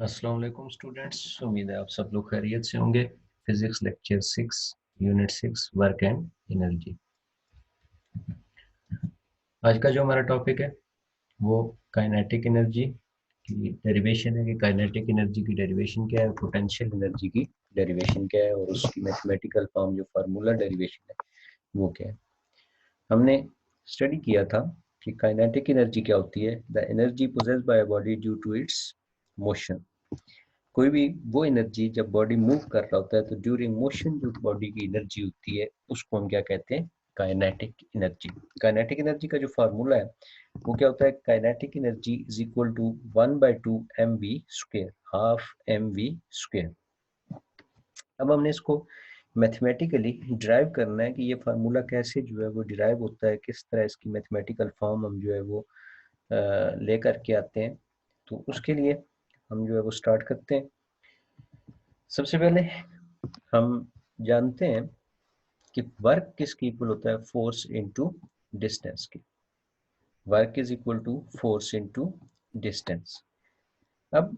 अस्सलाम वालेकुम स्टूडेंट्स, उम्मीद है आप सब लोग खैरियत से होंगे। Physics lecture 6 unit 6 work and energy. आज का जो हमारा टॉपिक है वो काइनेटिक एनर्जी की डेरिवेशन है कि काइनेटिक एनर्जी की डेरिवेशन क्या है, पोटेंशियल एनर्जी की डेरिवेशन क्या है और उसकी मैथमेटिकल फॉर्म जो फार्मूला डेरिवेशन है वो क्या है। हमने स्टडी किया था कि काइनेटिक एनर्जी क्या होती है। The energy possessed by a body due to its motion. कोई भी वो एनर्जी जब बॉडी मूव कर रहा होता है तो ड्यूरिंग मोशन जो बॉडी की एनर्जी होती है उसको हम क्या कहते हैं, काइनेटिक एनर्जी। काइनेटिक एनर्जी का जो फार्मूला है वो क्या होता है, kinetic energy is equal to 1/2 mv square, half mv square. अब हमने इसको मैथमेटिकली डिराइव करना है कि ये फार्मूला कैसे जो है वो डिराइव होता है, किस तरह इसकी मैथमेटिकल फॉर्म हम जो है वो लेकर के आते हैं। तो उसके लिए हम जो है वो स्टार्ट करते हैं। सबसे पहले हम जानते हैं कि वर्क किसके इक्वल होता है, फोर्स इनटू डिस्टेंस की। Work is equal to force into distance. अब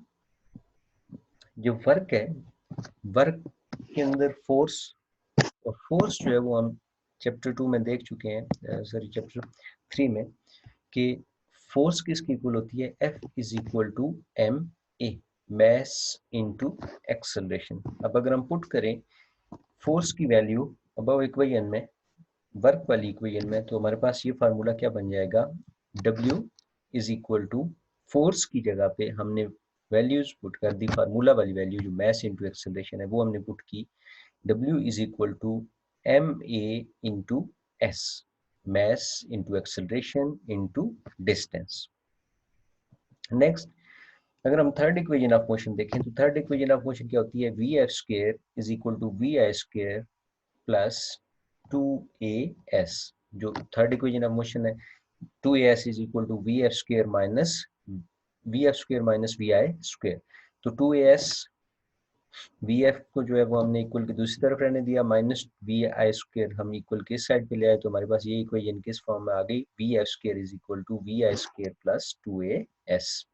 जो वर्क है, वर्क के अंदर फोर्स, और फोर्स जो है वो हम चैप्टर 2 में देख चुके हैं, सॉरी चैप्टर 3 में, कि फोर्स किसकी इक्वल होती है, F is equal to M A, mass into acceleration. अब अगर हम पुट करें फोर्स की वैल्यू अबव इक्वेशन में, वर्क वाली इक्वेशन में, तो हमारे पास ये फार्मूला क्या बन जाएगा, W is equal to, force की जगह पे हमने वैल्यूज पुट कर दी, फार्मूला वाली वैल्यू जो मैस इनटू एक्सेलरेशन है वो हमने पुट की। W is equal to M A into S, mass into acceleration into distance. Next, अगर हम थर्ड इक्वेशन ऑफ मोशन देखें तो थर्ड इक्वेशन ऑफ मोशन क्या होती है, V F square is equal to V I square plus 2as। जो third equation of motion है, 2as is equal to V F square minus V I square. तो 2as V F को जो है वो हमने इक्वल की दूसरी तरफ रहने दिया, माइनस वी आई स्क्वायर हम इक्वल किस साइड पे ले आए, तो हमारे पास ये इक्वेशन किस फॉर्म में आ गई, V F square is equal to V I square plus 2as।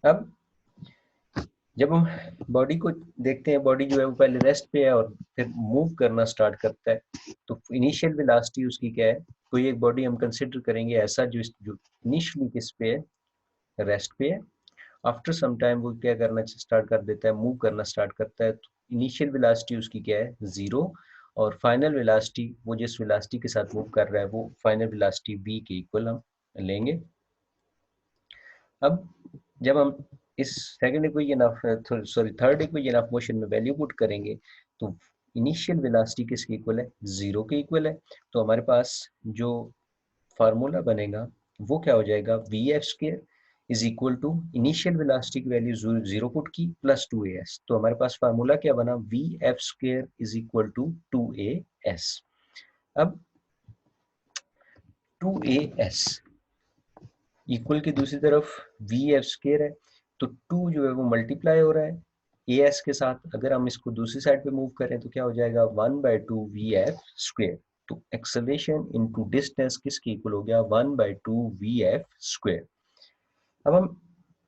अब जब हम बॉडी को देखते हैं, बॉडी जो है वो पहले रेस्ट पे है और फिर मूव करना स्टार्ट करता है, तो इनिशियल वेलोसिटी उसकी क्या है, कोई एक बॉडी हम कंसिडर करेंगे ऐसा जो इनिशियली किस पे है, रेस्ट पे है। आफ्टर सम टाइम वो क्या करना स्टार्ट कर देता है, मूव करना स्टार्ट करता है। तो इनिशियल वेलोसिटी उसकी क्या है, 0, और फाइनल वेलोसिटी वो जिस वेलोसिटी के साथ मूव कर रहा है वो फाइनल वेलोसिटी v के इक्वल हम लेंगे। अब जब हम इस second equation of sorry third equation of motion में वैल्यू पुट करेंगे तो इनिशियल वेलोसिटी किसके इक्वल है, 0 के इक्वल है। तो हमारे पास जो फार्मूला बनेगा वो क्या हो जाएगा, V F square is equal to initial velocity की वैल्यू 0 पुट की प्लस 2as। तो हमारे पास फार्मूला क्या बना, V F square is equal to 2as। अब 2as इक्वल की दूसरी तरफ वी एफ स्क्वायर है, तो 2 जो है वो मल्टीप्लाई हो रहा है ए एस के साथ। अगर हम इसको दूसरी साइड पे मूव करें तो क्या हो जाएगा, 1/2 वी एफ स्क्वायर। तो एक्सेलरेशन इनटू डिस्टेंस किसके इक्वल हो गया, 1/2 वी एफ स्क्वायर। अब हम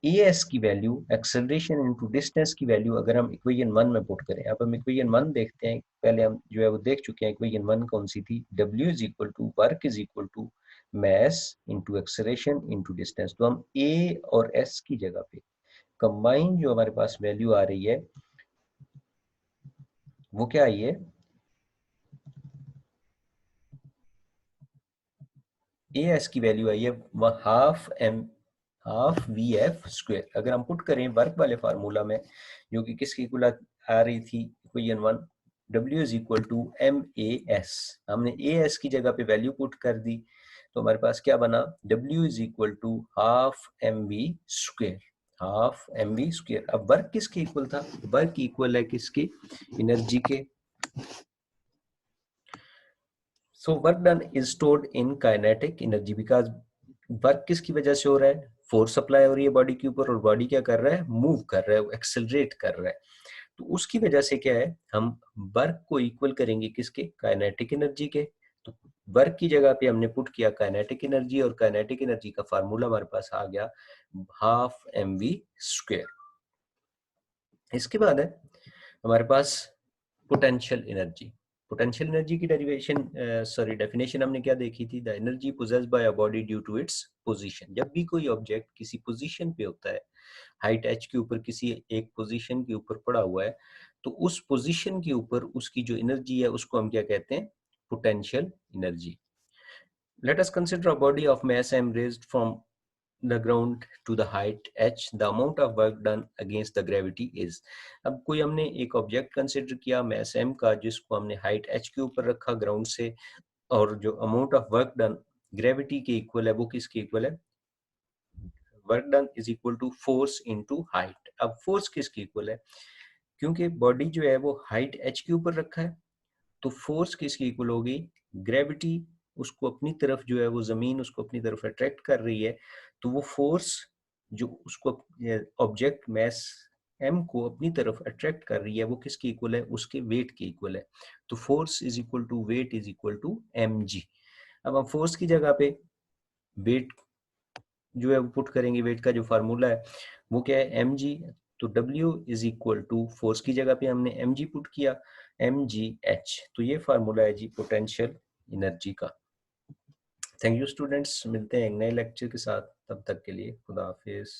ए एस की वैल्यू, एक्सेलरेशन इनटू डिस्टेंस की वैल्यू अगर हम इक्वेशन 1 में पुट करें, अब हम इक्वेशन 1 देखते हैं, पहले हम जो है वो देख चुके हैं इक्वेशन 1 कौन सी थी, W is equal to work is equal to mass into acceleration into distance. तो हम A और S की जगह पे कंबाइन जो हमारे पास वैल्यू आ रही है वो क्या आई है, AS की वैल्यू आई है हाफ वी एफ स्क्वायर। अगर हम पुट करें वर्क वाले फार्मूला में जो कि किसकी इक्वल आ रही थी equation 1, W is equal to M A S, हमने ए एस की जगह पे वैल्यू पुट कर दी, तो हमारे पास क्या बना, W is equal to half M V square, half M V square. अब वर्क किसके इक्वल था, वर्क इक्वल है किसके, एनर्जी के। So work done is stored in kinetic energy, because work किसकी वजह से हो रहा है, फोर्स सप्लाई हो रही है बॉडी के ऊपर और बॉडी क्या कर रहा है, मूव कर रहा है, एक्सेलरेट कर रहा है। तो उसकी वजह से क्या है, हम वर्क को इक्वल करेंगे किसके, काइनेटिक एनर्जी के। तो वर्क की जगह पे हमने पुट किया काइनेटिक एनर्जी, और काइनेटिक एनर्जी का फार्मूला हमारे पास आ गया हाफ एम वी स्क्वायर। इसके बाद है हमारे पास पोटेंशियल एनर्जी। पोटेंशियल एनर्जी की डेफिनेशन हमने क्या देखी थी? The energy possessed by a body due to its position. जब भी कोई ऑब्जेक्ट किसी पोजीशन पे होता है, हाइट h के ऊपर किसी एक पोजीशन के ऊपर पड़ा हुआ है, तो उस पोजीशन के ऊपर उसकी जो एनर्जी है उसको हम क्या कहते हैं? Potential energy. Let us consider a body of mass m raised from the ground to the height h, the amount of work done against the gravity is। अब कोई हमने एक ऑब्जेक्ट कंसिडर किया mass m का, जिसको हमने height h के ऊपर रखा ग्राउंड से, और जो amount of work done gravity के इक्वल है, वो किसके इक्वल है? Work done is equal to force into height. अब फोर्स किसके इक्वल है? क्योंकि बॉडी जो है वो हाइट h के ऊपर रखा है, तो फोर्स किसकी इक्वल होगी? ग्रेविटी उसको अपनी तरफ जो है वो जमीन उसको अपनी तरफ अट्रैक्ट कर रही है, तो वो फोर्स जो उसको ऑब्जेक्ट मैस m को अपनी तरफ अट्रैक्ट कर रही है, वो किसकी इक्वल है? उसके वेट के इक्वल है। तो force is equal to weight is equal to mg। अब हम फोर्स की जगह पे वेट जो है वो पुट करेंगे। वेट का जो फार्मूला है वो क्या है? mg। तो W is equal to force की जगह पे हमने mg पुट किया, mgh। तो ये फार्मूला है जी पोटेंशियल एनर्जी का। थैंक यू स्टूडेंट्स, मिलते हैं एक नए लेक्चर के साथ, तब तक के लिए खुदा हाफिज।